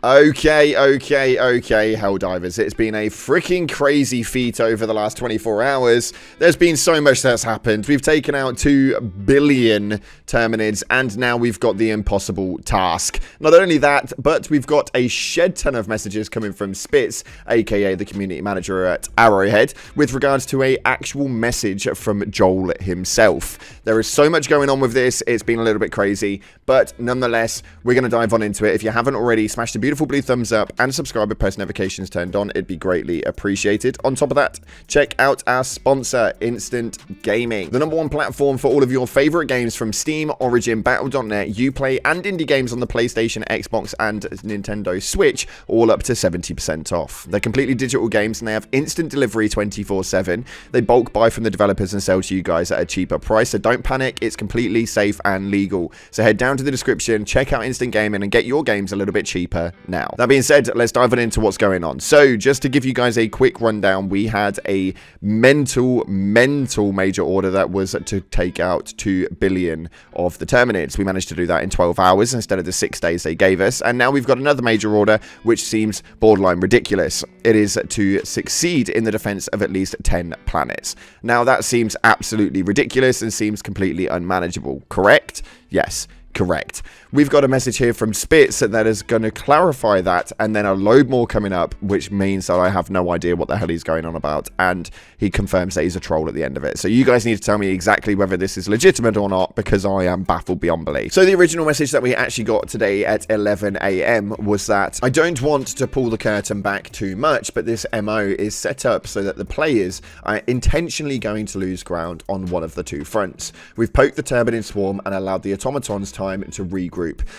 Okay, Helldivers. It's been a freaking crazy feat over the last 24 hours. There's been so much that's happened. We've taken out 2 billion Terminids, and now we've got the impossible task. Not only that, but we've got a shed ton of messages coming from Spitz, aka the community manager at Arrowhead, with regards to a actual message from Joel himself. There is so much going on with this. It's been a little bit crazy, but nonetheless, we're going to dive on into it. If you haven't already, smash the beautiful blue thumbs up and subscribe with post notifications turned on. It'd be greatly appreciated. On top of that, check out our sponsor, Instant Gaming, the #1 platform for all of your favorite games from Steam, Origin, Battle.net, Uplay, and indie games on the PlayStation, Xbox, and Nintendo Switch, all up to 70% off. They're completely digital games, and they have instant delivery 24/7. They bulk buy from the developers and sell to you guys at a cheaper price, so don't panic. It's completely safe and legal. So head down to the description, check out Instant Gaming, and get your games a little bit cheaper now. That being said, let's dive on into what's going on. So just to give you guys a quick rundown, we had a mental major order that was to take out 2 billion of the Terminids. We managed to do that in 12 hours instead of the 6 days they gave us, and now we've got another major order which seems borderline ridiculous. It is to succeed in the defense of at least 10 planets. Now that seems absolutely ridiculous and seems completely unmanageable, correct? Yes, correct. We've got a message here from Spitz that is going to clarify that, and then a load more coming up, which means that I have no idea what the hell he's going on about, and he confirms that he's a troll at the end of it. So you guys need to tell me exactly whether this is legitimate or not, because I am baffled beyond belief. So the original message that we actually got today at 11 AM was that I don't want to pull the curtain back too much, but this MO is set up so that the players are intentionally going to lose ground on one of the two fronts. We've poked the Terminid swarm and allowed the automatons time to regroup.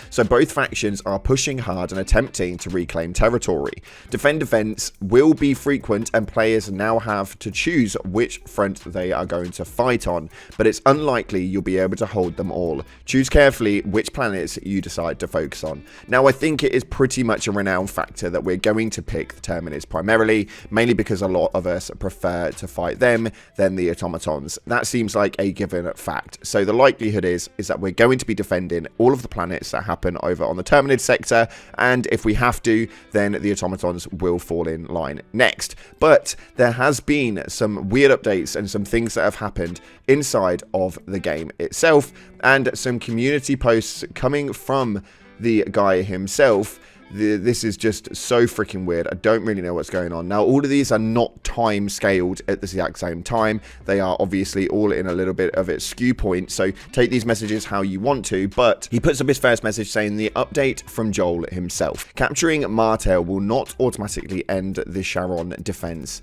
So both factions are pushing hard and attempting to reclaim territory. Defend events will be frequent, and players now have to choose which front they are going to fight on, but it's unlikely you'll be able to hold them all. Choose carefully which planets you decide to focus on. Now, I think it is pretty much a renown factor that we're going to pick the Terminids primarily, mainly because a lot of us prefer to fight them than the automatons. That seems like a given fact. So the likelihood is that we're going to be defending all of the planets that happen over on the Terminid sector, and if we have to, then the automatons will fall in line next. But there has been some weird updates and some things that have happened inside of the game itself, and some community posts coming from the guy himself. This is just so freaking weird. I don't really know what's going on. Now, all of these are not time scaled at the exact same time. They are obviously all in a little bit of its skew point, so take these messages how you want to. But he puts up his first message saying the update from Joel himself. Capturing Martel will not automatically end the Sharon defense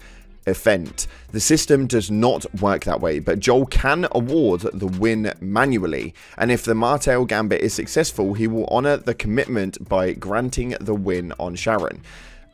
event. The system does not work that way, but Joel can award the win manually, and if the Martel Gambit is successful, he will honor the commitment by granting the win on Sharon.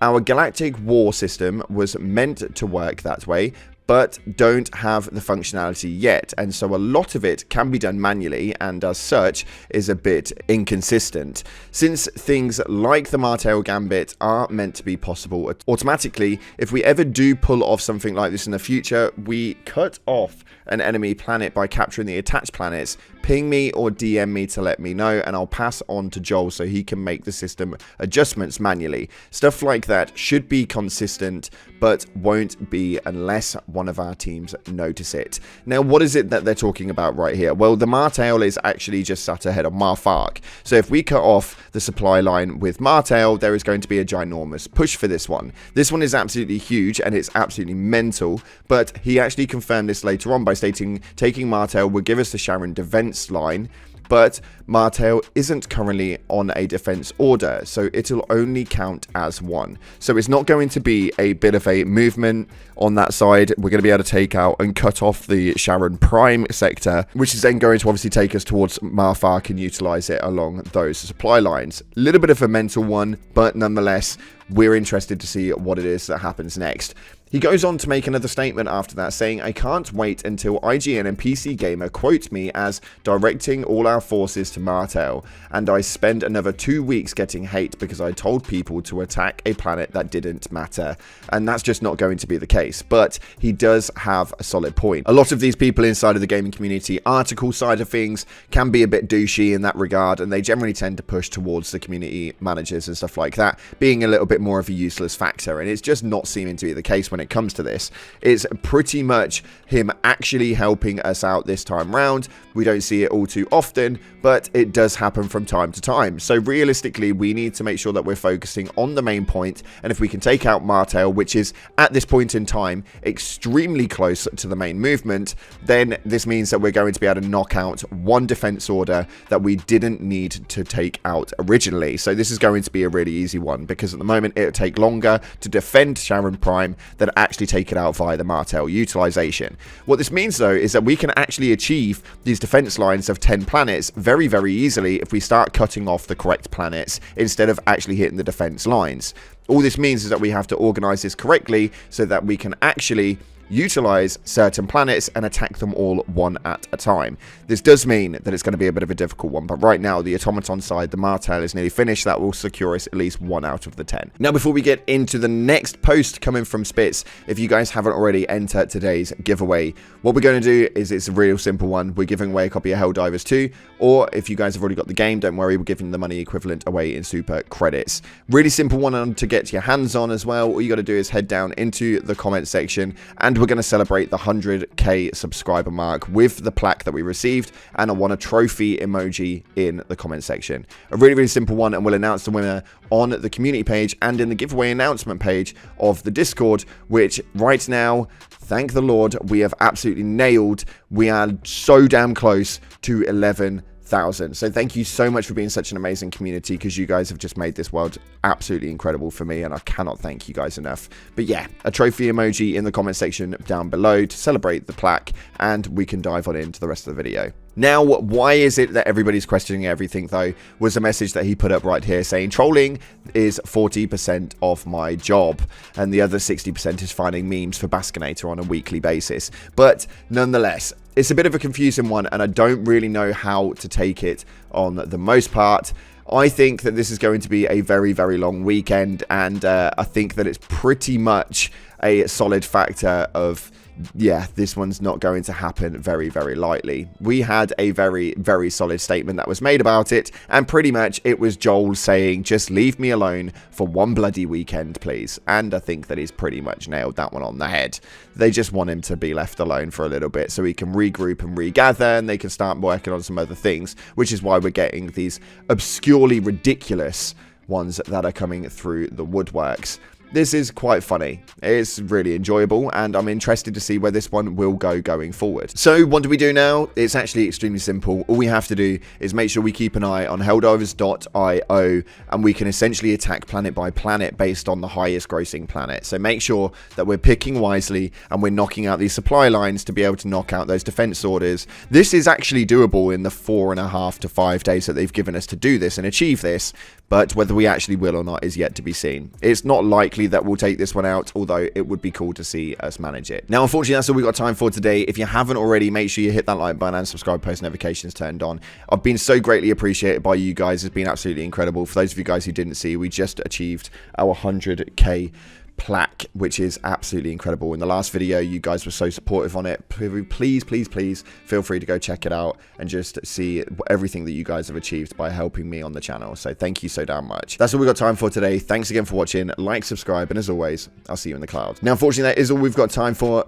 Our Galactic War system was meant to work that way, but don't have the functionality yet, and so a lot of it can be done manually, and as such is a bit inconsistent. Since things like the Martel Gambit are meant to be possible automatically, if we ever do pull off something like this in the future, we cut off an enemy planet by capturing the attached planets. Ping me or DM me to let me know, and I'll pass on to Joel so he can make the system adjustments manually. Stuff like that should be consistent, but won't be unless one of our teams notice it. Now, what is it that they're talking about right here? Well, the Martel is actually just sat ahead of Marfark. So if we cut off the supply line with Martel, there is going to be a ginormous push for this one. This one is absolutely huge, and it's absolutely mental, but he actually confirmed this later on by stating taking Martel will give us the Sharon defense line, but Martel isn't currently on a defense order, so it'll only count as one. So it's not going to be a bit of a movement on that side. We're going to be able to take out and cut off the Sharon Prime sector, which is then going to obviously take us towards Marfark and utilize it along those supply lines. A little bit of a mental one, but nonetheless, we're interested to see what it is that happens next. He goes on to make another statement after that, saying, "I can't wait until IGN and PC Gamer quote me as directing all our forces to Martell, and I spend another 2 weeks getting hate because I told people to attack a planet that didn't matter." And that's just not going to be the case, but he does have a solid point. A lot of these people inside of the gaming community article side of things can be a bit douchey in that regard, and they generally tend to push towards the community managers and stuff like that being a little bit more of a useless factor, and it's just not seeming to be the case when it comes to this. It's pretty much him actually helping us out this time round. We don't see it all too often, but it does happen from time to time. So realistically, we need to make sure that we're focusing on the main point, and if we can take out Martell, which is at this point in time extremely close to the main movement, then this means that we're going to be able to knock out one defense order that we didn't need to take out originally. So this is going to be a really easy one, because at the moment it'll take longer to defend Sharon Prime than actually take it out via the Martell utilization. What this means though is that we can actually achieve these defense lines of 10 planets very, very easily if we start cutting off the correct planets instead of actually hitting the defense lines. All this means is that we have to organize this correctly so that we can actually utilize certain planets and attack them all one at a time. This does mean that it's going to be a bit of a difficult one, but right now the automaton side, the Martell, is nearly finished. That will secure us at least 1 out of the 10. Now, before we get into the next post coming from Spitz, if you guys haven't already entered today's giveaway, what we're going to do is, it's a real simple one. We're giving away a copy of Helldivers 2, or if you guys have already got the game, don't worry, we're giving the money equivalent away in super credits. Really simple one to get your hands on as well. All you got to do is head down into the comment section, and we're going to celebrate the 100k subscriber mark with the plaque that we received, and I want a trophy emoji in the comment section. A really, really simple one, and we'll announce the winner on the community page and in the giveaway announcement page of the Discord, which right now, thank the Lord, we have absolutely nailed. We are so damn close to 11,000. So thank you so much for being such an amazing community, because you guys have just made this world absolutely incredible for me, and I cannot thank you guys enough. But yeah, a trophy emoji in the comment section down below to celebrate the plaque, and we can dive on into the rest of the video. Now, why is it that everybody's questioning everything, though, was a message that he put up right here saying, trolling is 40% of my job, and the other 60% is finding memes for Baskinator on a weekly basis. But nonetheless, it's a bit of a confusing one, and I don't really know how to take it on the most part. I think that this is going to be a very, very long weekend, and I think that it's pretty much a solid factor of, yeah, this one's not going to happen very, very lightly. We had a very, very solid statement that was made about it, and pretty much it was Joel saying, just leave me alone for one bloody weekend, please. And I think that he's pretty much nailed that one on the head. They just want him to be left alone for a little bit so he can regroup and regather, and they can start working on some other things, which is why we're getting these obscurely ridiculous ones that are coming through the woodworks. This is quite funny. It's really enjoyable, and I'm interested to see where this one will go going forward. So what do we do now? It's actually extremely simple. All we have to do is make sure we keep an eye on helldivers.io, and we can essentially attack planet by planet based on the highest grossing planet. So make sure that we're picking wisely and we're knocking out these supply lines to be able to knock out those defense orders. This is actually doable in the 4.5 to 5 days that they've given us to do this and achieve this, but whether we actually will or not is yet to be seen. It's not likely that we'll take this one out, although it would be cool to see us manage it. Now, unfortunately, that's all we've got time for today. If you haven't already, make sure you hit that like button and subscribe, post notifications turned on. I've been so greatly appreciated by you guys. It's been absolutely incredible. For those of you guys who didn't see, we just achieved our 100k plaque, which is absolutely incredible. In the last video, you guys were so supportive on it. Please, please, please feel free to go check it out and just see everything that you guys have achieved by helping me on the channel. So thank you so damn much. That's all we've got time for today. Thanks again for watching. Like, subscribe, and as always, I'll see you in the cloud. Now, unfortunately, that is all we've got time for.